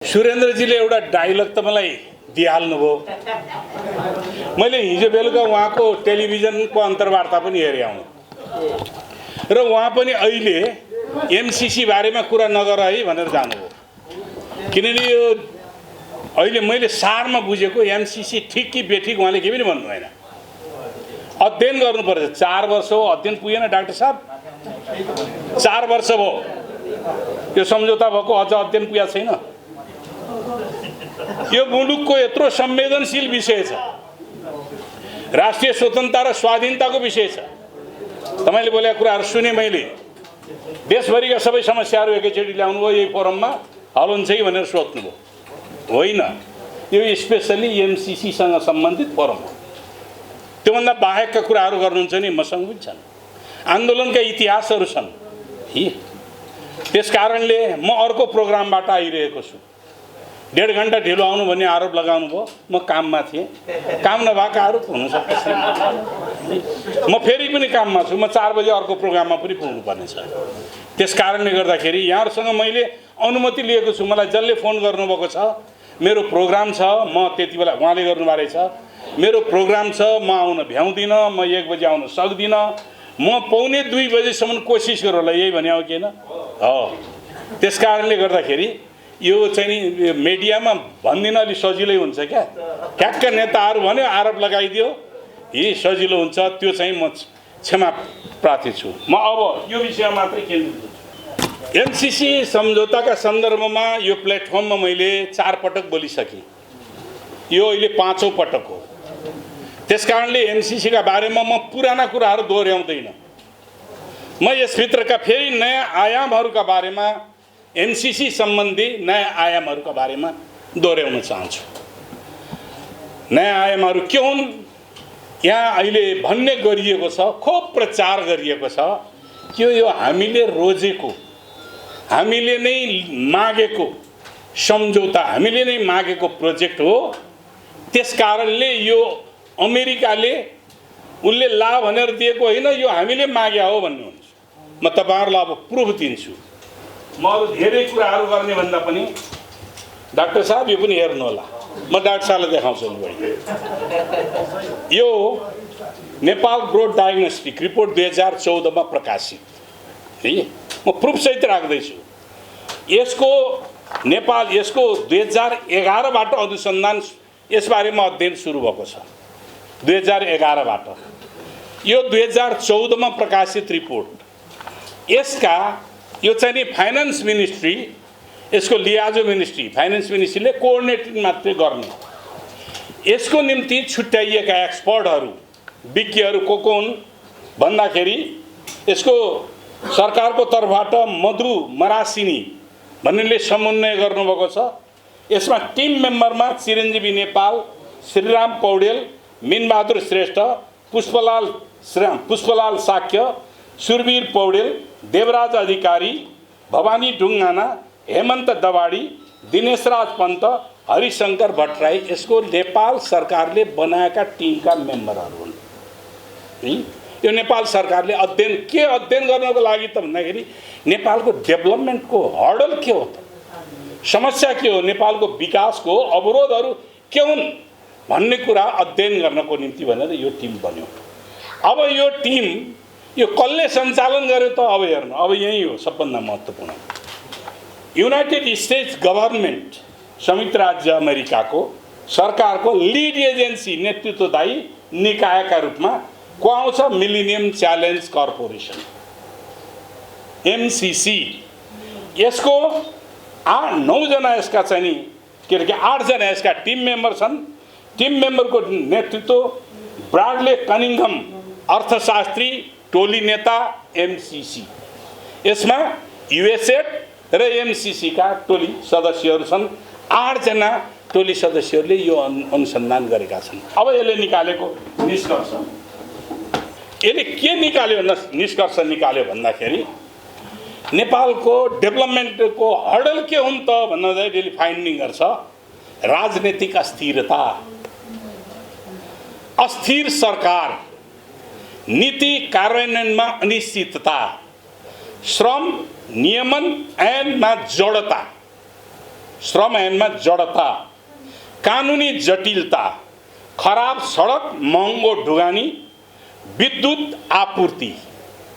सुरेन्द्रजीले एउटा डायलग त मलाई दिइहाल्नुभयो। मैले हिजो बेलुका उहाँको टेलिभिजनको अन्तर्वार्ता पनि हेरेँ आउँ र उहाँ पनि अहिले एमसीसी बारेमा कुरा नगर है भनेर जानुभयो। किनभने यो अहिले मैले सारमा बुझेको एमसीसी ठिक कि बेठिक उहाँले के पनि भन्नु भएन। अध्ययन गर्नुपर्छ। 4 वर्ष हो अध्ययन पुगेन डाक्टर साहब, 4 वर्ष भयो यो सम्झौता भएको, अझ अध्ययन पुगेको छैन। यो मुलुकको यत्रो संवेदनशील विषय छ, राष्ट्रिय स्वतन्त्रता र स्वाधीनताको विषय छ। तपाईले बोलेका कुराहरू सुने मैले। देशभरिका सबै समस्याहरू एकैचोटि ल्याउनु भयो, यही फोरममा हल हुन्छ कि भनेर सोध्नुभयो। होइन, यो स्पेसली एमसीसीसँग सम्बन्धित फोरम हो। त्योभन्दा बाहेकका कुराहरू गर्नुहुन्छ नि मसँग पनि छन्, आन्दोलनका इतिहासहरू छन्। त्यसकारणले म अर्को प्रोग्रामबाट आइरहेको छु। 1.5 घण्टा ढिलो आउनु भन्ने आरोप लगाउनु भयो। म काममा थिएँ, काम नभएको आरोप हुनसक्छ। म फेरि पनि काममा छु। म 4 बजे अर्को प्रोग्राममा पनि पुग्नुपर्नेछ। त्यसकारणले गर्दाखेरि यहाँहरूसँग मैले अनुमति लिएको छु। मलाई जसले फोन गर्नुभएको छ, मेरो प्रोग्राम छ, म त्यति बेला उहाँले गर्नुभएको रहेछ, मेरो प्रोग्राम छ, म आउन भ्याउँदिनँ, म 1 बजे आउन सक्दिनँ, म 1:45 बजेसम्म कोसिस गरौँ होला, यही भने हो कि होइन हो। त्यसकारणले गर्दाखेरि यो चाहिँ नि मिडियामा भन्दिन अलि सजिलै हुन्छ क्या। ठ्याक्क नेताहरू भन्यो आरोप लगाइदियो, यी सजिलो हुन्छ। त्यो चाहिँ म क्षमा प्रार्थी छु। म अब यो विषयमा मात्रै केन्द्रित हुन्छु। एमसीसी सम्झौताका सन्दर्भमा यो प्लेटफर्ममा मैले 4 पटक बोलिसकेँ। यो अहिले 5औं पटक हो। त्यसकारणले एमसीसीका बारेमा म पुराना कुराहरू दोहोऱ्याउँदैन। म यसभित्रका फेरि नयाँ आयामहरूका बारेमा, एमसीसी सम्बन्धी नयाँ आयामहरूका बारेमा दोहोऱ्याउन चाहन्छु। नयाँ आयामहरू के हुन्? यहाँ अहिले भन्ने गरिएको छ, खोप प्रचार गरिएको छ कि यो हामीले रोजेको, हामीले नै मागेको सम्झौता, हामीले नै मागेको प्रोजेक्ट हो। त्यसकारणले यो अमेरिकाले उनले ला भनेर दिएको होइन, यो हामीले मागे हो भन्नुहुन्छ। म तपाईहरुलाई अब प्रुफ दिन्छु। म अरू धेरै कुराहरू गर्ने भन्दा पनि डाक्टर साहब यो पनि हेर्नु होला। म डाक्टर साहबलाई देखाउँछु नि। यो नेपाल ग्रोथ डायग्नोस्टिक रिपोर्ट 2014 मा प्रकाशित है। म प्रुफ सहित राख्दैछु। यसको नेपाल यसको 2011 बाट अनुसन्धान यसबारेमा अध्ययन सुरु भएको छ। 2011 बाट यो 2014 मा प्रकाशित रिपोर्ट। यसका यो चाहिँ नि फाइनान्स मिनिस्ट्री, यसको लियाजो मिनिस्ट्री, फाइनान्स मिनिस्ट्रीले कोअर्डिनेटिङ मात्रै गर्ने। यसको निम्ति छुट्याइएका एक्सपर्टहरू, विज्ञहरू को हुन् भन्दाखेरि यसको सरकारको तर्फबाट मधु मरासिनी भन्नेले समन्वय गर्नुभएको छ। यसमा टिम मेम्बरमा चिरञ्जीवी नेपाल, श्रीराम पौडेल, मिनबहादुर श्रेष्ठ, पुष्पलाल साक्य, सुरवीर पौडेल, देवराज अधिकारी, भवानी ढुङ्गाना, हेमन्त दवाडी, दिनेशराज पन्त, हरिशंकर भट्टराई यसको नेपाल सरकारले बनाएका टिमका मेम्बरहरू हुन्। यो नेपाल सरकारले अध्ययन गर्नको लागि त भन्दाखेरि नेपालको डेभलपमेन्टको हर्डल के हो त, समस्या के हो, नेपालको विकासको अवरोधहरू के हुन् भन्ने कुरा अध्ययन गर्नको निम्ति भनेर यो टिम बन्यो। अब यो टिम यो कसले सञ्चालन गर्यो त अब हेर्नु। अब यही हो सबभन्दा महत्त्वपूर्ण। युनाइटेड स्टेट्स गभर्नमेन्ट, संयुक्त राज्य अमेरिकाको सरकारको लिड एजेन्सी, नेतृत्वदायी निकायका रूपमा को आउँछ? Millennium challenge corporation, MCC. यसको 9 जना यसका चाहिँ नि के अरे 8 जना यसका टिम मेम्बर छन्। टिम मेम्बरको नेतृत्व ब्राडले कनिङहम, अर्थशास्त्री, टोली नेता, एमसीसी। यसमा यूएसएड र एमसीसी का टोली सदस्यहरू छन्। 8 जना टोली सदस्यहरूले यो अनुसन्धान गरेका छन्। अब यसले निकालेको निष्कर्ष, यसले के निकाल्यो निष्कर्ष निकाल्यो भन्दाखेरि नेपालको डेभलपमेन्टको हर्डल के हुन् त भन्दाखेरि फाइन्डिङ गर्छ। राजनीतिक अस्थिरता, अस्थिर सरकार, नीति कार्यान्वयनमा अनिश्चितता, श्रम नियमन ऐनमा जडता, श्रम ऐनमा जडता, कानुनी जटिलता, खराब सडक, महँगो ढुगानी, विद्युत आपूर्ति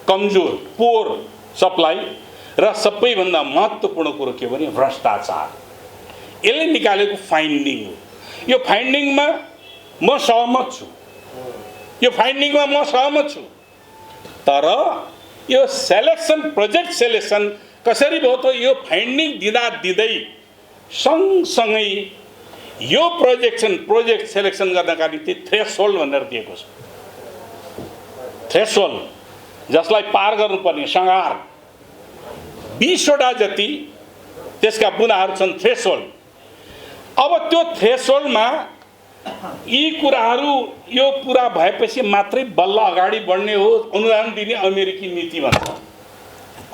कमजोर, पोर सप्लाई र सबैभन्दा महत्त्वपूर्ण कुरो के भने भ्रष्टाचार। यसले निकालेको फाइन्डिङ हो। यो फाइन्डिङमा म सहमत छु, यो फाइन्डिङमा म सहमत छु। तर यो सेलेक्सन, प्रोजेक्ट सेलेक्सन कसरी भयो त यो फाइन्डिङ दिँदा दिँदै सँगसँगै यो प्रोजेक्ट सेलेक्सन गर्नका निम्ति थ्रेसहोल्ड भनेर दिएको छ। थ्रेसहोल्ड जसलाई पार गर्नुपर्ने सङ्घार 20 वटा जति त्यसका बुँदाहरू छन् थ्रेसहोल्ड। अब त्यो थ्रेसहोल्डमा यी कुराहरू यो पुरा भएपछि मात्रै बल्ल अगाडि बढ्ने हो। अनुदान दिने अमेरिकी नीति भन्छ,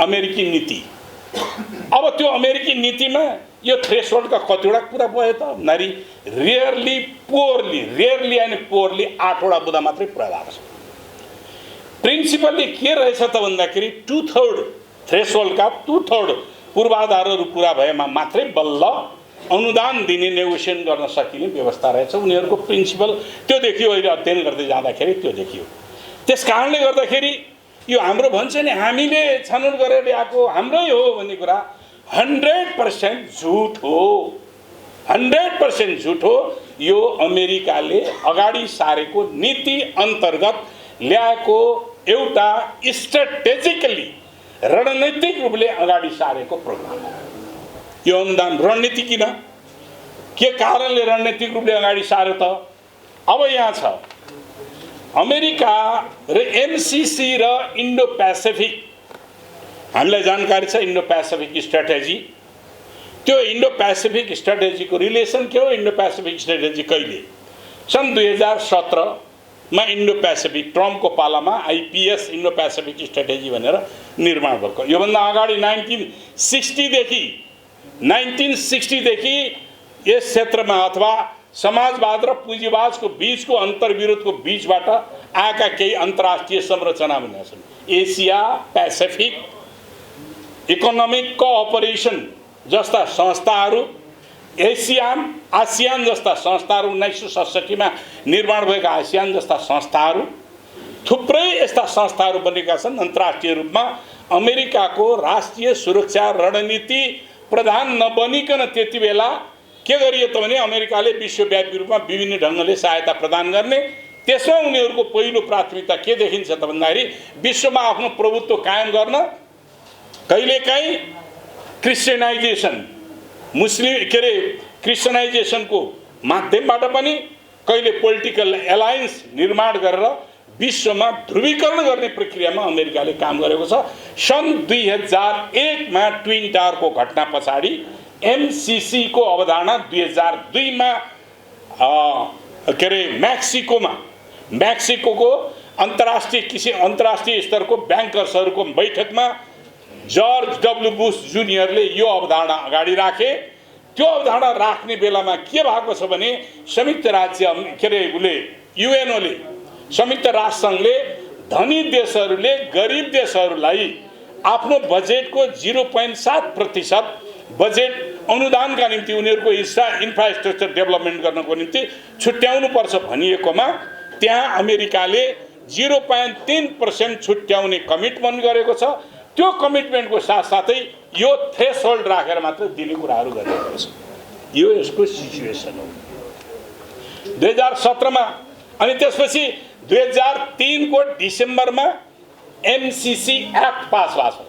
अमेरिकी नीति। अब त्यो अमेरिकी नीतिमा यो थ्रेसहोल्डका कतिवटा कुरा भयो त नारी रेयरली अनि पोरली 8 वटा बुँदा मात्रै पुरा भएको छ। प्रिन्सिपल्ली के रहेछ त भन्दाखेरि 2/3 थ्रेसहोल्डका 2/3 पूर्वाधारहरू पुरा भएमा मात्रै बल्ल अनुदान दिने नेगोसिएसन गर्न सकिने व्यवस्था रहेछ। उनीहरूको प्रिन्सिपल त्यो देखियो, अहिले अध्ययन गर्दै जाँदाखेरि त्यो देखियो। त्यस कारणले गर्दाखेरि यो हाम्रो भन्छ नि हामीले छनौट गरेर ल्याएको हाम्रै हो भन्ने कुरा 100% झुट हो, 100% झुट हो। यो अमेरिकाले अगाडि सारेको नीति अन्तर्गत ल्याएको एउटा स्ट्रेटेजिकली रणनीतिक रूपले अगाडि सारेको प्रोग्राम हो। यो अनुदान रणनीति किन, के कारणले रणनीतिक रूपले अगाडि सार्यो त? अब यहाँ छ अमेरिका र एमसिसी र इन्डो पेसिफिक, हामीलाई जानकारी छ इन्डो पेसिफिक स्ट्र्याटेजी। त्यो इन्डो पेसिफिक स्ट्र्याटेजीको रिलेसन के हो? इन्डो पेसिफिक स्ट्र्याटेजी कहिले? सन् 2017मा इन्डो पेसिफिक ट्रम्पको पालामा आइपिएस इन्डो पेसिफिक स्ट्र्याटेजी भनेर निर्माण भएको। योभन्दा अगाडि 1960 देखि यस क्षेत्रमा अथवा समाजवाद र पुँजीवादको बीचको अन्तर्विरोधको बीचबाट आएका केही अन्तर्राष्ट्रिय संरचना भनेका छन्। एसिया पेसिफिक इकोनोमिक कोअपरेसन जस्ता संस्थाहरू, आसियान जस्ता संस्थाहरू, 1967मा निर्माण भएका आसियान जस्ता संस्थाहरू, थुप्रै यस्ता संस्थाहरू बनेका छन्। अन्तर्राष्ट्रिय रूपमा अमेरिकाको राष्ट्रिय सुरक्षा रणनीति प्रधान नबनिकन त्यति बेला के गरियो त भने अमेरिकाले विश्वव्यापी रूपमा विभिन्न ढङ्गले सहायता प्रदान गर्ने। त्यसमा उनीहरूको पहिलो प्राथमिकता के देखिन्छ त भन्दाखेरि विश्वमा आफ्नो प्रभुत्व कायम गर्न, कहिलेकाहीँ क्रिस्चियनाइजेसन, क्रिस्चियनाइजेसनको माध्यमबाट पनि, कहिले पोलिटिकल एलायन्स निर्माण गरेर विश्वमा ध्रुवीकरण गर्ने प्रक्रियामा अमेरिकाले काम गरेको छ। सन् 2001मा ट्विन टावरको घटना पछाडि एमसिसीको अवधारणा 2002मा मेक्सिकोको अन्तर्राष्ट्रिय स्तरको ब्याङ्कर्सहरूको बैठकमा जर्ज डब्ल्यू बुश जुनियरले यो अवधारणा अगाडि राखे। त्यो अवधारणा राख्ने बेलामा के भएको छ भने संयुक्त युएनओले, संयुक्त राष्ट्र सङ्घले धनी देशहरूले गरिब देशहरूलाई आफ्नो बजेटको 0.7% बजेट अनुदानका निम्ति उनीहरूको इन्फ्रास्ट्रक्चर डेभलपमेन्ट गर्नको निम्ति छुट्याउनु पर्छ भनिएकोमा त्यहाँ अमेरिकाले 0.3% छुट्याउने कमिटमेन्ट गरेको छ। त्यो कमिटमेन्टको साथसाथै यो थ्रेसहोल्ड राखेर मात्र दिने कुराहरू गरिएको छ। यो यसको सिचुएसन हो 2017मा। अनि त्यसपछि 2003को डिसेम्बरमा एमसिसी एक्ट पास भएको छ।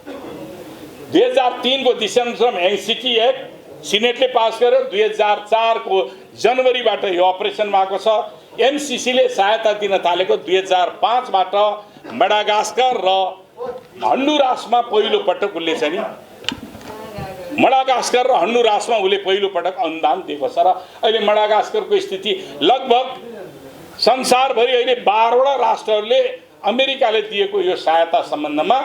2003को डिसेम्बरमा एमसिसी एक्ट सिनेटले पास गर्यो। 2004को जनवरीबाट यो अपरेसन भएको छ। एमसिसीले सहायता दिन थालेको 2005बाट मडागास्कर र हन्डुरासमा पहिलो पटक उसले चाहिँ मडागास्कर र हन्डुरासमा उसले पहिलो पटक अनुदान दिएको छ। र अहिले मडागास्करको स्थिति लगभग संसारभरि अहिले 12वटा राष्ट्रहरूले अमेरिकाले दिएको यो सहायता सम्बन्धमा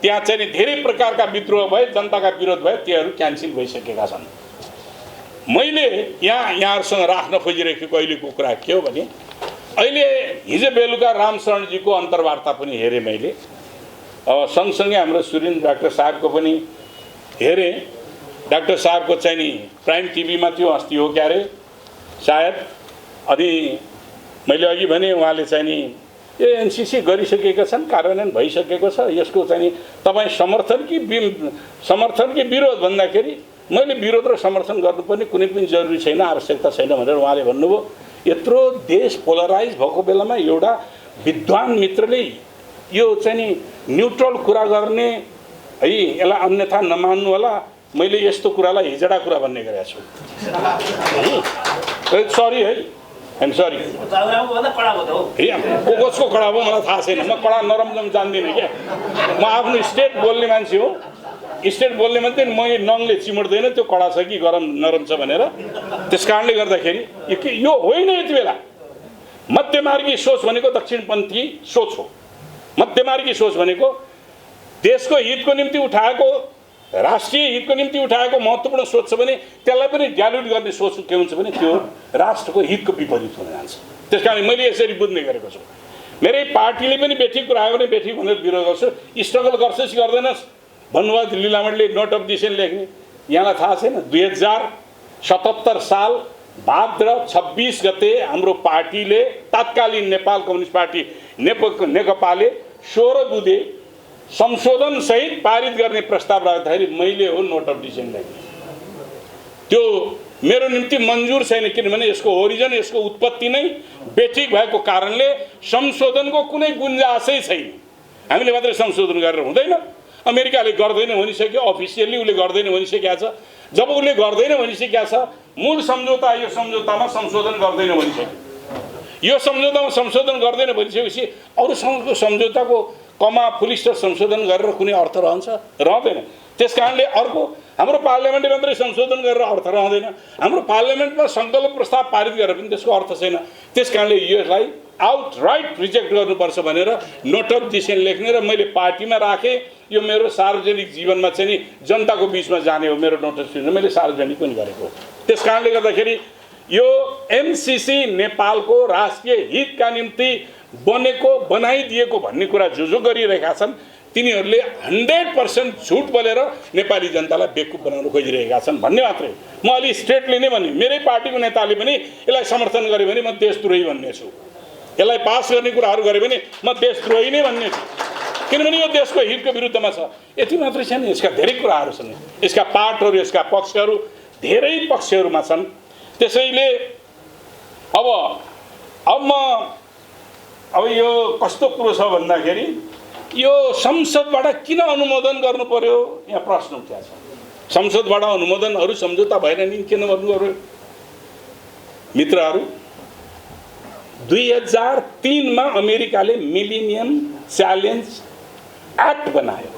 त्यहाँ चाहिँ धेरै प्रकारका विद्रोह भए, जनताका विरोध भए, तीहरू क्यान्सल भइसकेका छन्। मैले यहाँहरूसँग राख्न खोजिरहेको अहिलेको कुरा के हो भने अहिले हिजो बेलुका रामशरणजीको अन्तर्वार्ता पनि हेरेँ मैले। सँगसँगै हाम्रो सुरेन्द्र डाक्टर साहबको पनि हेरेँ। डाक्टर साहबको चाहिँ नि प्राइम टिभीमा थियो, अस्ति हो क्या अरे सायद। अनि मैले अघि भने उहाँले चाहिँ नि एनसीसी गरिसकेका छन्, कार्यान्वयन भइसकेको छ, यसको चाहिँ नि तपाईँ समर्थन कि विरोध भन्दाखेरि मैले विरोध र समर्थन गर्नुपर्ने कुनै पनि जरुरी छैन, आवश्यकता छैन भनेर उहाँले भन्नुभयो। यत्रो देश पोलराइज भएको बेलामा एउटा विद्वान मित्रले यो चाहिँ नि न्युट्रल कुरा गर्ने है, यसलाई अन्यथा नमान्नु होला, मैले यस्तो कुरालाई हिजडा कुरा भन्ने गरेको छु। सरी है, आइएम सरी। कसको कडा हो मलाई थाहा छैन, म कडा नरम जान्दिनँ क्या। म आफ्नो स्टेट बोल्ने मान्छे हो, स्टेट बोल्ने मान्छे म नङले चिमुट्दैन त्यो कडा छ कि गरम नरम छ भनेर। त्यस कारणले गर्दाखेरि यो होइन, यति बेला मध्यमार्गी सोच भनेको दक्षिणपन्थी सोच हो। मध्यमार्गी सोच भनेको देशको हितको निम्ति उठाएको, राष्ट्रिय हितको निम्ति उठाएको महत्त्वपूर्ण सोच छ भने त्यसलाई पनि डाइल्युट गर्ने सोच के हुन्छ भने त्यो राष्ट्रको हितको विपरीत हुन जान्छ। त्यस कारण मैले यसरी बुझ्ने गरेको छु। मेरै पार्टीले पनि बेठी कुरा आयो भने बेठी भनेर विरोध गर्छु। स्ट्रगल गर्छस् गर्दैनस् भन्नुभयो लीलामणिले नोट अफ डिसेन्ट लेख्ने। यहाँलाई थाहा छैन 2077 साल भाद्र 26 गते हाम्रो पार्टीले, तत्कालीन नेपाल कम्युनिस्ट पार्टी नेकपाले 16 बुँदे संशोधन सहित पारित गर्ने प्रस्ताव राख्दाखेरि मैले हो नोट अफ डिसेन्ट लेख्ने। त्यो मेरो निम्ति मन्जुर छैन, किनभने यसको ओरिजिन, यसको उत्पत्ति नै बेठिक भएको कारणले संशोधनको कुनै गुन्जासै छैन। हामीले मात्रै संशोधन गरेर हुँदैन, अमेरिकाले गर्दैन भनिसक्यो, अफिसियली उसले गर्दैन भनिसकेको छ। जब उसले गर्दैन भनिसकेको छ, मूल सम्झौता यो सम्झौतामा संशोधन गर्दैन भनिसक्यो। यो सम्झौतामा संशोधन गर्दैन भनिसकेपछि अरू सम्झौताको कमा फुल स्टप संशोधन गरेर कुनै अर्थ रहन्छ? रहँदैन। त्यस कारणले अर्को हाम्रो पार्लियामेन्टले मात्रै संशोधन गरेर अर्थ रहँदैन, हाम्रो पार्लियामेन्टमा सङ्कल्प प्रस्ताव पारित गरेर पनि त्यसको अर्थ छैन। त्यस कारणले यसलाई आउटराइट रिजेक्ट गर्नुपर्छ भनेर नोट अफ डिसेन्ट लेख्ने र मैले पार्टीमा राखेँ। यो मेरो सार्वजनिक जीवनमा चाहिँ नि जनताको बिचमा जाने हो मेरो नोट अफ डिसेन्ट, मैले सार्वजनिक पनि गरेको हो। त्यस कारणले गर्दाखेरि यो एमसीसी नेपालको राष्ट्रिय हितका निम्ति बनेको बनाइदिएको भन्ने कुरा जो गरिरहेका छन् तिनीहरूले 100% झुट बोलेर नेपाली जनतालाई बेवकुफ बनाउन खोजिरहेका छन् भन्ने मात्रै। म अलि स्ट्रेटली नै भने मेरै पार्टीको नेताले पनि यसलाई समर्थन गरे भने म देशद्रोही भन्ने छु, यसलाई पास गर्ने कुराहरू गरे भने म देशद्रोही नै भन्ने छु, किनभने यो देशको हितको विरुद्धमा छ। यति मात्रै छैन, यसका धेरै कुराहरू छन्, यसका पार्टहरू, यसका पक्षहरू धेरै पक्षहरूमा छन्। त्यसैले अब यो कस्तो कुरो छ भन्दाखेरि यो संसदबाट किन अनुमोदन गर्नु पर्यो, यहाँ प्रश्न उठ्या छ। संसदबाट अनुमोदन अरू सम्झौता भएन नि किन गर्नु पर्यो? मित्रहरू, 2003 मा अमेरिकाले मिलेनियम च्यालेन्ज एक्ट बनायो,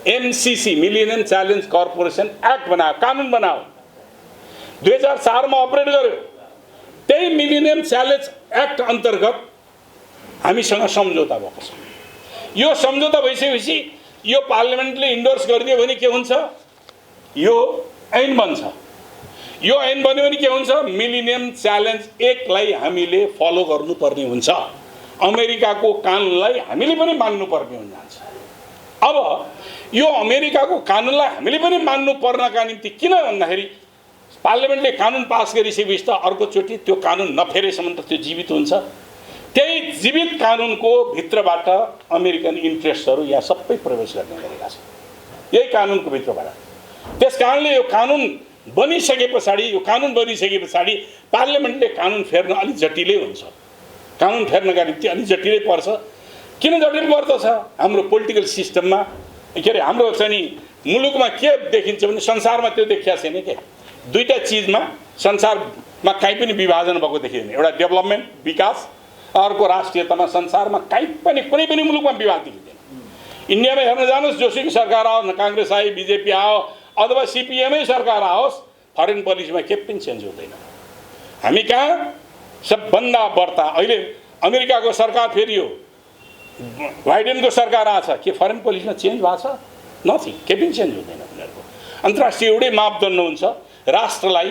MCC millennium challenge corporation act बनायो, कानुन बनायो। 2004 मा अपरेट गर्यो। त्यही मिलेनियम च्यालेन्ज एक्ट अन्तर्गत हामीसँग सम्झौता भएको छ। यो सम्झौता भइसकेपछि यो पार्लियामेन्टले इन्डोर्स गरिदियो भने के हुन्छ? यो ऐन बन्छ। यो ऐन बन्यो भने के हुन्छ? मिलेनियम च्यालेन्ज एक्टलाई हामीले फलो गर्नुपर्ने हुन्छ, अमेरिकाको कानुनलाई हामीले पनि मान्नुपर्ने हुन्छ। अब यो अमेरिकाको कानुनलाई हामीले पनि मान्नु पर्नका निम्ति किन भन्दाखेरि पार्लियामेन्टले कानुन पास गरिसकेपछि त अर्कोचोटि त्यो कानुन नफेरेसम्म त त्यो जीवित हुन्छ। त्यही जीवित कानुनको भित्रबाट अमेरिकन इन्ट्रेस्टहरू यहाँ सबै प्रवेश गर्ने गरेका छन्, यही कानुनको भित्रबाट। त्यस कारणले यो कानुन बनिसके पछाडि पार्लियामेन्टले कानुन फेर्न अलिक जटिलै हुन्छ। कानुन फेर्नका निम्ति अलिक जटिलै पर्छ। किन जटिल पर्दछ? हाम्रो पोलिटिकल सिस्टममा के अरे हाम्रो चाहिँ नि मुलुकमा के देखिन्छ भने संसारमा त्यो देखिया छैन के। दुईटा चिजमा संसारमा कहीँ पनि विभाजन भएको देखिँदैन, एउटा डेभलपमेन्ट विकास, अर्को राष्ट्रियतामा संसारमा कहीँ पनि कुनै पनि मुलुकमा विवाद देखिँदैन। इन्डियामा हेर्न जानुहोस्, जोसुकै सरकार आओस्, काङ्ग्रेस आयो, बिजेपी आओ अथवा सिपिएमै सरकार आओस्, फरेन पोलिसीमा केही पनि चेन्ज हुँदैन। हामी कहाँ सबभन्दा बढ्ता अहिले अमेरिकाको सरकार फेरियो, बाइडेनको सरकार आछ, के फरेन पोलिसीमा चेन्ज भएको छ? नथिङ, केही पनि चेन्ज हुँदैन। उनीहरूको अन्तर्राष्ट्रिय एउटै मापदण्ड हुन्छ, राष्ट्रलाई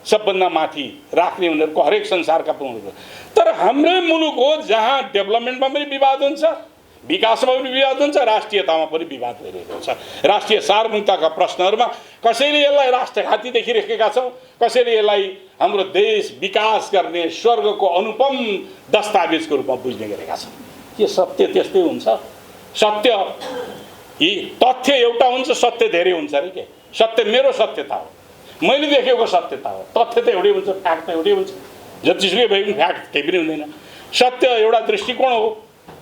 सबभन्दा माथि राख्ने उनीहरूको हरेक संसारका पुगेको। तर हाम्रै मुलुक हो जहाँ डेभलपमेन्टमा पनि विवाद हुन्छ, विकासमा पनि विवाद हुन्छ, राष्ट्रियतामा पनि विवाद भइरहेको छ। राष्ट्रिय सार्वभौमिकताका प्रश्नहरूमा कसैले यसलाई राष्ट्रघाती देखिरहेका छौँ, कसैले यसलाई हाम्रो देश विकास गर्ने स्वर्गको अनुपम दस्तावेजको रूपमा बुझ्ने गरेका छौँ। के सत्य त्यस्तै हुन्छ? सत्य यी तथ्य एउटा हुन्छ, सत्य धेरै हुन्छ अरे के? सत्य मेरो सत्यता हो, मैले देखेको सत्यता हो। तथ्य त एउटै हुन्छ, फ्याक्ट त एउटै हुन्छ। जतिसुकै भए पनि फ्याक्ट केही पनि हुँदैन। सत्य एउटा दृष्टिकोण हो,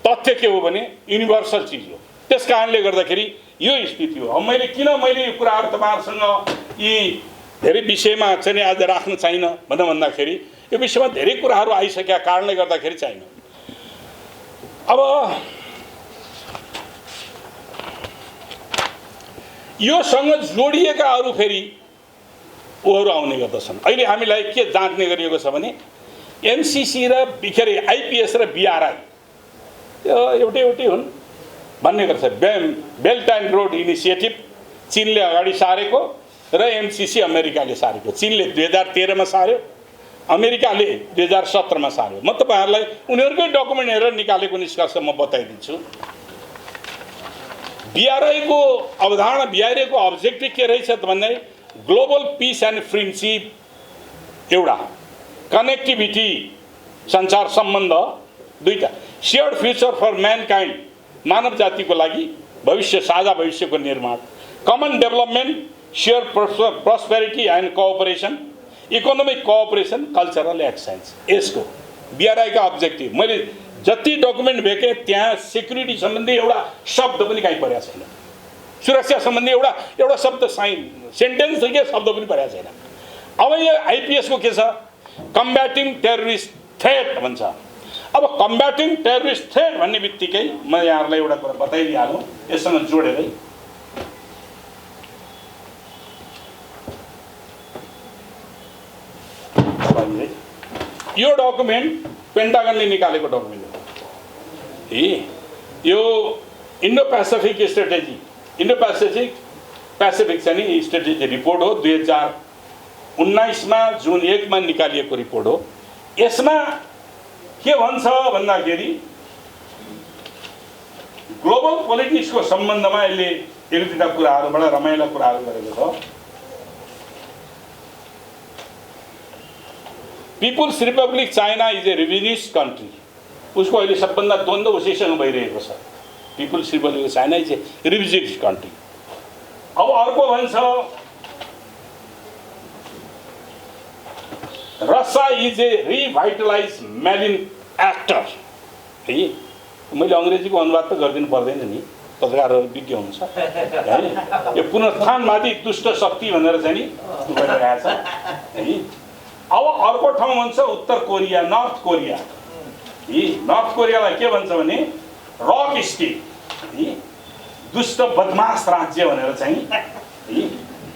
तथ्य के हो भने युनिभर्सल चिज हो। त्यस कारणले गर्दाखेरि यो स्थिति हो। अब मैले यो कुराहरू तपाईँहरूसँग यी धेरै विषयमा चाहिँ आज राख्न चाहिन भन्दाखेरि यो विषयमा धेरै कुराहरू आइसकेका कारणले गर्दाखेरि चाहिन। अब योसँग जोडिएका अरू फेरि उहरू आउने गर्दछन्। अहिले हामीलाई के जाँच्ने गरिएको छ भने एमसिसी र आइपिएस र बिआरआई त्यो एउटै हुन् भन्ने गर्छ। बेल्ट एन्ड रोड इनिसिएटिभ चीनले अगाडि सारेको र एमसिसी अमेरिकाले सारेको। चीनले 2013 मा सार्यो, अमेरिकाले 2017 मा सार्यो। म तपाईँहरूलाई उनीहरूकै डकुमेन्ट हेरेर निकालेको निष्कर्ष म बताइदिन्छु। बिआरआईको अवधारणा, बिआरआईको अब्जेक्टिभ के रहेछ भन्दा ग्लोबल पिस एन्ड फ्रेन्डसिप एउटा, कनेक्टिभिटी संचार सम्बन्ध दुईटा, सेयर्ड फ्युचर फर म्यानकाइन्ड मानव जातिको लागि भविष्य, साझा भविष्यको निर्माण, common development, share prosperity and cooperation, economic cooperation, cultural exchange. यसको बिआरआईका अब्जेक्टिभ मैले जति डकुमेन्ट भेटेँ त्यहाँ सेक्युरिटी सम्बन्धी एउटा शब्द पनि कहीँ परेको छैन। सुरक्षा सम्बन्धी एउटा शब्द सेन्टेन्स के शब्द पनि परेको छैन। अब यो आइपिएसको के छ? कम्ब्याटिङ टेररिस्ट थ्रेट भन्छ। अब कम्ब्याटिङ टेररिस्ट थ्रेट भन्ने बित्तिकै म यहाँहरूलाई एउटा कुरा बताइदिइहालौँ यससँग जोडेरै। यो डकुमेन्ट पेन्टागनले निकालेको डकुमेन्ट हो। यो Indo Pacific strategy, Indo Pacific चाहिँ नि स्ट्रेटेजी रिपोर्ट हो। 2019 मा जुन 1 मा निकालिएको रिपोर्ट हो। यसमा के भन्छ भन्दाखेरि ग्लोबल पोलिटिक्सको सम्बन्धमा यसले एक दुईवटा कुराहरू बडा रमाइला कुराहरू गरेको छ। People's republic China is a revisionist country. उसको अहिले सबभन्दा द्वन्द्व उसैसँग भइरहेको छ। People's republic China is a revisionist country. अब अर्को भन्छ Russia is a revitalize marine actor. है, मैले अङ्ग्रेजीको अनुवाद त गरिदिनु पर्दैन नि, पत्रकारहरू विज्ञ हुनुहुन्छ है। यो पुनरुत्थानवादी दुष्ट शक्ति भनेर चाहिँ नि गरिरहेको छ है। अब अर्को ठाउँ भन्छ उत्तर कोरिया, नर्थ कोरिया। नर्थ कोरियालाई के भन्छ भने रक स्टेट, दुष्ट बदमास राज्य भनेर चाहिँ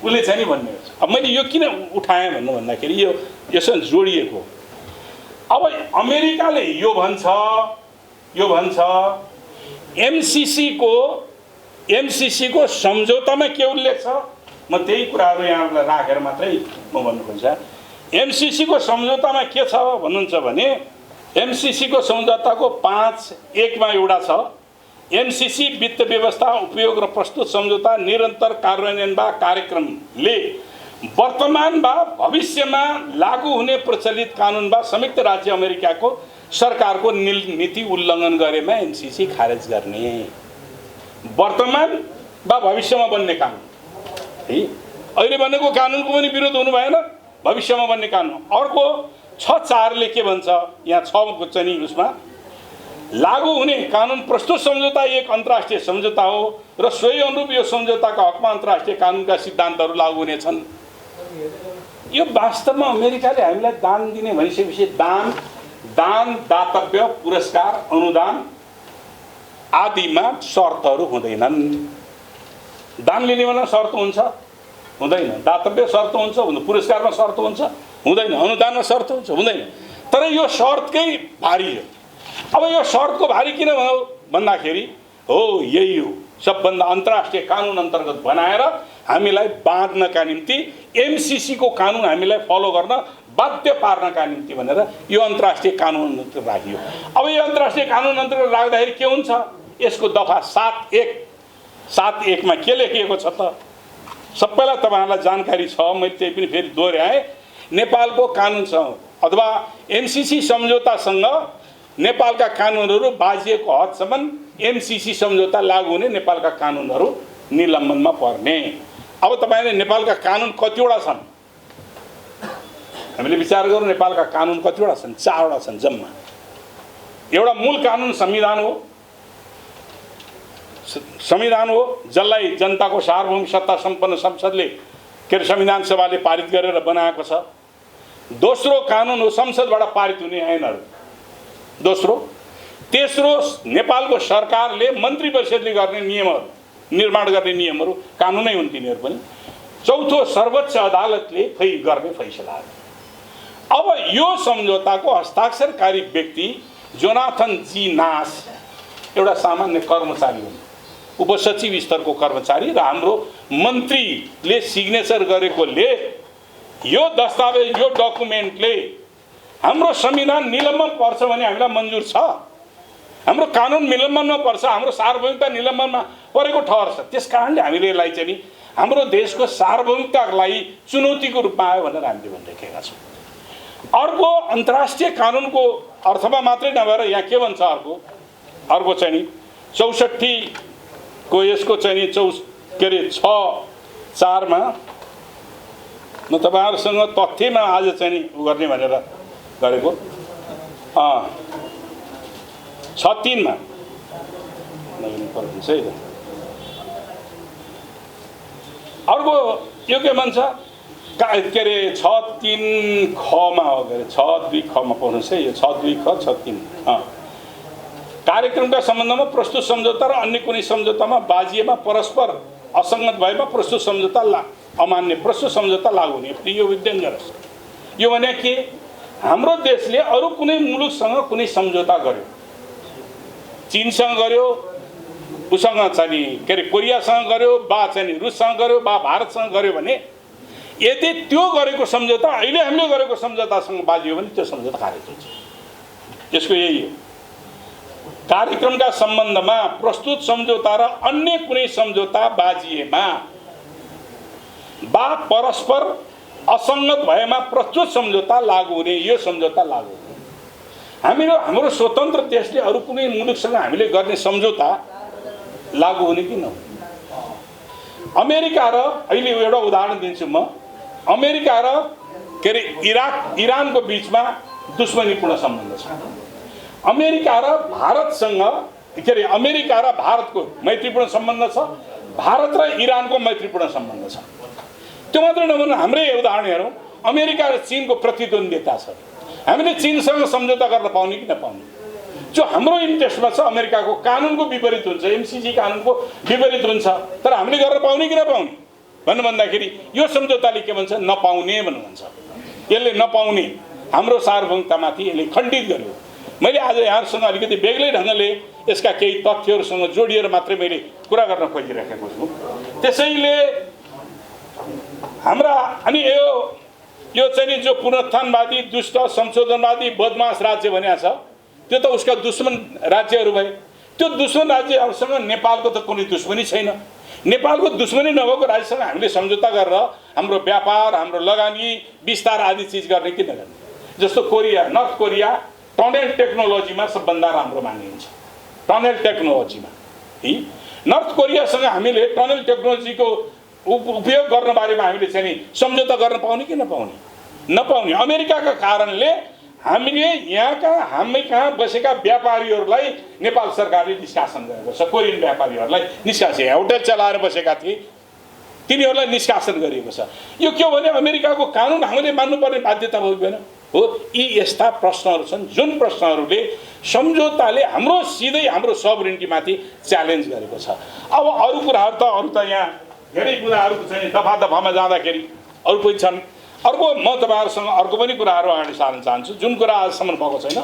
उसले चाहिँ नि भन्ने गर्छ। अब मैले यो किन उठाएँ भन्दाखेरि यो यससँग जोडिएको। अब अमेरिकाले यो भन्छ एमसिसीको सम्झौतामा के उल्लेख छ? म त्यही कुराहरू यहाँहरूलाई राखेर मात्रै म भन्नु खोज्छु। एमसिसीको सम्झौतामा के छ भन्नुहुन्छ भने एमसिसीको सम्झौताको 5(1) मा एउटा छ, एमसिसी वित्त व्यवस्था उपयोग र प्रस्तुत सम्झौता निरन्तर कार्यान्वयन वा कार्यक्रमले वर्तमान वा भविष्यमा लागू हुने प्रचलित कानुन वा संयुक्त राज्य अमेरिकाको सरकारको नीति उल्लङ्घन गरेमा एमसिसी खारेज गर्ने। वर्तमान वा भविष्यमा बन्ने कानुन है, अहिले बनेको कानुनको पनि विरोध हुनु भएन, भविष्यमा बन्ने कानुन। अर्को 6(4) ले के भन्छ? यहाँ 6 चाहिँ उसमा लागू हुने कानुन प्रस्तुत सम्झौता एक अन्तर्राष्ट्रिय सम्झौता हो र सोही अनुरूप यो सम्झौताका हकमा अन्तर्राष्ट्रिय कानुनका सिद्धान्तहरू लागू हुनेछन्। यो वास्तवमा अमेरिकाले हामीलाई दान दिने भनिसकेपछि दान, दातव्य, पुरस्कार, अनुदान आदिमा शर्तहरू हुँदैनन्। दान लिने बेला शर्त हुन्छ? हुँदैन। दातव्य शर्त हुन्छ? पुरस्कारमा शर्त हुन्छ? हुँदैन। अनुदानमा शर्त हुन्छ? हुँदैन। तर यो शर्तकै भारी हो। अब यो शर्तको भारी किन भन्दाखेरि हो यही हो, सबभन्दा अन्तर्राष्ट्रिय कानुन अन्तर्गत बनाएर हामीलाई बाँध्नका निम्ति एमसिसीको कानुन हामीलाई फलो गर्न बाध्य पार्नका निम्ति भनेर यो अन्तर्राष्ट्रिय कानुन अन्तर्गत राखियो। अब यो अन्तर्राष्ट्रिय कानुन अन्तर्गत राख्दाखेरि के हुन्छ? यसको दफा 7(1) मा के लेखिएको छ त? सबैलाई तपाईहरुलाई जानकारी छ, मैले त्यही पनि फेरि दोहोर्याएँ। नेपालको कानुनसँग अथवा एमसीसी सम्झौतासँग नेपालका कानुनहरू बाजिएको हदसम्म एमसीसी सम्झौता लागू हुने, नेपालका कानुनहरू निलम्बनमा पर्ने। अब तपाईले नेपालका कानुन कतिवटा छन् हामीले विचार गरौँ। नेपालका कानुन कतिवटा छन्? 4वटा छन् जम्मा। एउटा मूल कानुन संविधान हो, जसलाई जनताको सार्वभौमिक सत्ता सम्पन्न संसदले के अरे संविधान सभाले पारित गरेर बनाएको छ। दोस्रो कानुन हो संसदबाट पारित हुने ऐनहरू, दोस्रो। तेस्रो नेपालको सरकारले मन्त्री परिषदले गर्ने नियमहरू, निर्माण गर्ने नियमहरू, कानुनै हुन् तिनीहरू पनि। चौथो सर्वोच्च अदालतले गर्ने फैसला। अब यो सम्झौताको हस्ताक्षरकारी व्यक्ति जोनाथन जी नास एउटा सामान्य कर्मचारी हुन्, उपसचिव स्तरको कर्मचारी, र हाम्रो मन्त्रीले सिग्नेचर गरेकोले यो दस्तावेज, यो डकुमेन्टले हाम्रो संविधान निलम्बन पर्छ भने हामीलाई मन्जुर छ, हाम्रो कानुन निलम्बनमा पर्छ, हाम्रो सार्वभौमिकता निलम्बनमा परेको ठहर छ। त्यसकारणले हामीले यसलाई चाहिँ नि हाम्रो देशको सार्वभौमिकतालाई चुनौतीको रूपमा आयो भनेर हामीले भनिरहेका छौँ। अर्को अन्तर्राष्ट्रिय कानुनको अर्थमा मात्रै नभएर यहाँ के भन्छ अर्को चाहिँ नि 64 को यसको चाहिँ नि 6(4) मा म तपाईहरुसँग तथ्यमा आज चाहिँ नि उ गर्ने भनेर गरेको 6(3) मा नगर्नु पर्छ है। अर्को यो के भन्छ के अरे 6(3) ख मा हो के अरे 6(2) ख मा पाउनुहोस् है। यो 6(2) ख 6(3) कार्यक्रमका सम्बन्धमा प्रस्तुत सम्झौता र अन्य कुनै सम्झौतामा बाजिएमा परस्पर असंगत भएमा प्रस्तुत सम्झौता अमान्य, प्रस्तुत सम्झौता लागू हुने। यो विद्यन्जनस यो भने के हाम्रो देशले अरु कुनै मुलुकसँग कुनै सम्झौता गर्यो, चीनसँग गर्यो, उसँग चाहिँ के अरे कोरियासँग गर्यो, बा चाहिँ रुससँग गर्यो, बा भारतसँग गर्यो भने यदि त्यो गरेको सम्झौता अहिले हामीले गरेको सम्झौतासँग बाजियो भने त्यो सम्झौता खारेज हुन्छ। यसको यही हो। कार्यक्रमका सम्बन्धमा प्रस्तुत सम्झौता र अन्य कुनै सम्झौता बाजिएमा बा परस्पर असंगत भएमा प्रस्तुत सम्झौता लागू हुने, यो सम्झौता लागू हुने। हाम्रो स्वतन्त्र देशले अरु कुनै मुलुकसँग हामीले गर्ने सम्झौता लागू हुने कि नहुने। अमेरिका र अहिले एउटा उदाहरण दिन्छु म। अमेरिका र के अरे इरानको बीचमा दुश्मनीपूर्ण सम्बन्ध छ। अमेरिका र भारतसँग के अरे अमेरिका र भारतको मैत्रीपूर्ण सम्बन्ध छ, भारत र इरानको मैत्रीपूर्ण सम्बन्ध छ। त्यो मात्र नभएर हाम्रै उदाहरण हेरौँ, अमेरिका र चीनको प्रतिद्वन्द्विता छ। हामीले चीनसँग सम्झौता गर्न पाउने कि नपाउने, जो हाम्रो इन्ट्रेस्टमा छ। अमेरिकाको कानुनको विपरीत हुन्छ, एमसीसी कानुनको विपरीत हुन्छ, तर हामीले गर्न पाउने कि नपाउने भन्नु भन्दाखेरि यो सम्झौताले के भन्छ? नपाउने भन्नु भन्छ। यसले नपाउने, हाम्रो सार्वभौमिकतामाथि यसले खण्डित गर्यो। मैले आज यहाँहरूसँग अलिकति बेग्लै ढङ्गले यसका केही तथ्यहरूसँग जोडिएर मात्रै मैले कुरा गर्न खोजिरहेको छु। त्यसैले हाम्रा अनि यो चाहिँ नि जो पुनरुत्थानवादी, दुष्ट, संशोधनवादी, बदमाश राज्य भनेको छ, त्यो त उसका दुश्मन राज्यहरू भए। त्यो दुश्मन राज्यहरूसँग नेपालको त कुनै दुश्मनी छैन। नेपालको दुश्मनी नभएको राज्यसँग हामीले सम्झौता गरेर हाम्रो व्यापार, हाम्रो लगानी, विस्तार आदि चिज गर्ने कि नगर्ने। जस्तो कोरिया, नर्थ कोरिया टनल टेक्नोलोजीमा सबभन्दा राम्रो मानिन्छ। टनल टेक्नोलोजीमा नर्थ कोरियासँग हामीले टनल टेक्नोलोजीको उपयोग गर्न बारेमा हामीले चाहिँ नि सम्झौता गर्न पाउने कि नपाउने। अमेरिकाका कारणले हामीले हामी कहाँ बसेका व्यापारीहरूलाई नेपाल सरकारले निष्कासन गरेको छ। कोरियन व्यापारीहरूलाई निष्कासन, होटल चलाएर बसेका थिए तिनीहरूलाई निष्कासन गरिएको छ। यो के हो भने अमेरिकाको कानुन हामीले मान्नुपर्ने बाध्यता भएन हो। यी यस्ता प्रश्नहरू छन् जुन प्रश्नहरूले सम्झौताले हाम्रो सिधै हाम्रो सबरिनिटीमाथि च्यालेन्ज गरेको छ। अब अरू कुराहरू त यहाँ धेरै कुराहरू चाहिँ दफामा जाँदाखेरि अरू पनि छन्। अर्को म तपाईहरुसँग अर्को पनि कुराहरू अगाडि सार्न चाहन्छु जुन कुरा आजसम्म भएको छैन।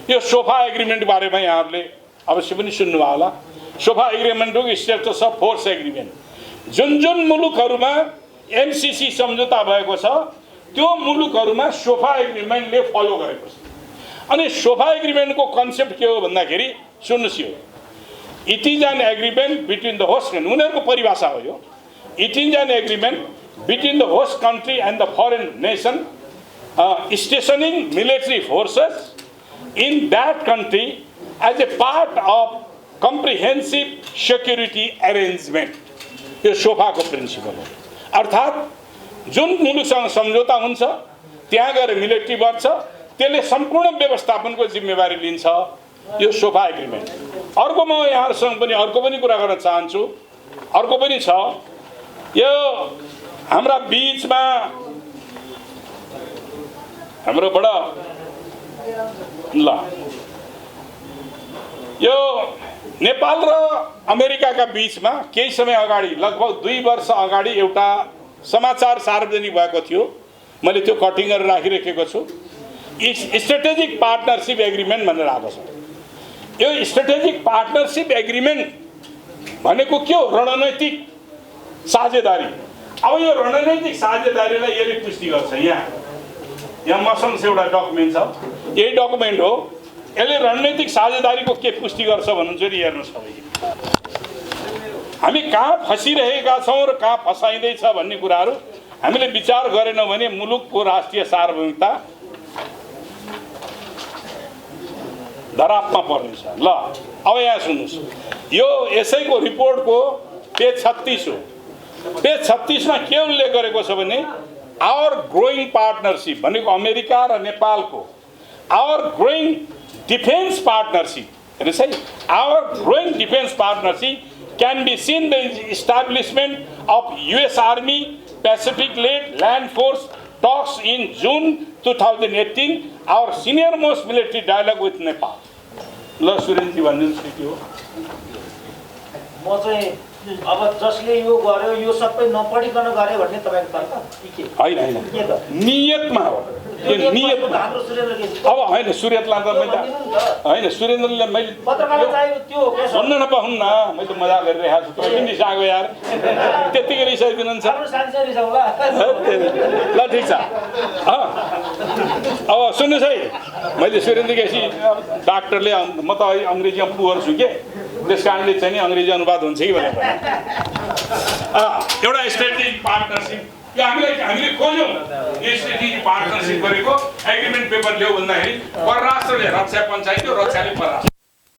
यो सोफा एग्रिमेन्ट बारेमा यहाँहरूले अवश्य पनि सुन्नुभयो होला। सोफा एग्रिमेन्टको स्टेटस अफ फोर्स एग्रिमेन्ट, जुन मुलुकहरूमा एमसीसी सम्झौता भएको छ त्यो मुलुकहरूमा सोफा एग्रिमेन्टले फलो गरेको छ। अनि सोफा एग्रिमेन्टको कन्सेप्ट के हो भन्दाखेरि सुन्नुहोस्, यो it is an agreement between the host country, उनीहरूको परिभाषा हो यो। It is an agreement between the host country and the foreign nation stationing military forces in that country as a part of comprehensive security arrangement. यो सोफाको principal हो। अर्थात् जुन मुलुकसँग सम्झौता हुन्छ त्यहाँ गएर मिलिट्री बढ्छ, त्यसले सम्पूर्ण व्यवस्थापनको जिम्मेवारी लिन्छ। यो सोफा एग्रिमेन्ट। अर्को म यहाँहरूसँग पनि अर्को पनि कुरा गर्न चाहन्छु। अर्को पनि छ, यो हाम्रा बीचमा हाम्रोबाट ल यो नेपाल र अमेरिकाका बीचमा केही समय अगाडि लगभग 2 वर्ष अगाडि एउटा समाचार सार्वजनिक भएको थियो। मैले त्यो कटिङ गरेर राखिराखेको छु। स्ट्रेटेजिक पार्टनरसिप एग्रिमेन्ट भनेर आएको छ। यो स्ट्रेटेजिक पार्टनरसिप एग्रिमेन्ट भनेको के हो? रणनैतिक साझेदारी। अब यो रणनैतिक साझेदारीलाई यसले पुष्टि गर्छ। यहाँ मसँग एउटा डकुमेन्ट छ, यही डकुमेन्ट हो। यसले रणनैतिक साझेदारीको के पुष्टि गर्छ भन्नुहुन्छ नि, हेर्नुहोस् तपाईँ। हामी कहाँ फसिरहेका छौँ र कहाँ फसाइँदैछ भन्ने कुराहरू हामीले विचार गरेनौँ भने मुलुकको राष्ट्रिय सार्वभौमिकता धरापमा पर्नेछ। ल अब यहाँ सुन्नुहोस्, यो यसैको रिपोर्टको पेज 36 हो। पेज 36 मा के उल्लेख गरेको छ भने आवर ग्रोइङ पार्टनरसिप भनेको अमेरिका र नेपालको आवर ग्रोइङ डिफेन्स पार्टनरसिप, हेर्नुहोस् है, our growing defence partnership can be seen the establishment of US Army Pacific Land Force talks in June 2018, our senior most military dialogue with Nepal. ल सुरेन्द्रजी भनिदिनुहोस् के हो? म चाहिँ अब जसले यो गर्यो यो सबै नपढिकन गरे भन्ने तपाईको तर्क के? हैन नियतमा हो। यो नियतमा अब हैन सुरेन्द्रलाई त मैले हैन सुरेन्द्रले मैले पत्रकारले चाहिँ त्यो के सुन्न नपाउन्न, मैले मजाक गरिरहेको छु। तपाईँ पनि रिसाएको यार, त्यतिकै रिसाइदिनुहुन्छ। हाम्रो साथी रिसाउला ल ठिक छ। अब सुन्नुहोस् है, मैले सुरेन्द्र केसी डाक्टरले म त अङ्ग्रेजीमा पुवर छु के, त्यस कारणले चाहिँ नि अङ्ग्रेजी अनुवाद हुन्छ कि भनेर एउटा स्ट्रेटेजिक पार्टनरसिप यो हामीले खोज्यौँ। यो स्ट्रेटेजिक पार्टनरसिप गरेको एग्रिमेन्ट पेपर ल्याऊ भन्दाखेरि परराष्ट्रले रक्षा पञ्चायत, रक्षाले परराष्ट्र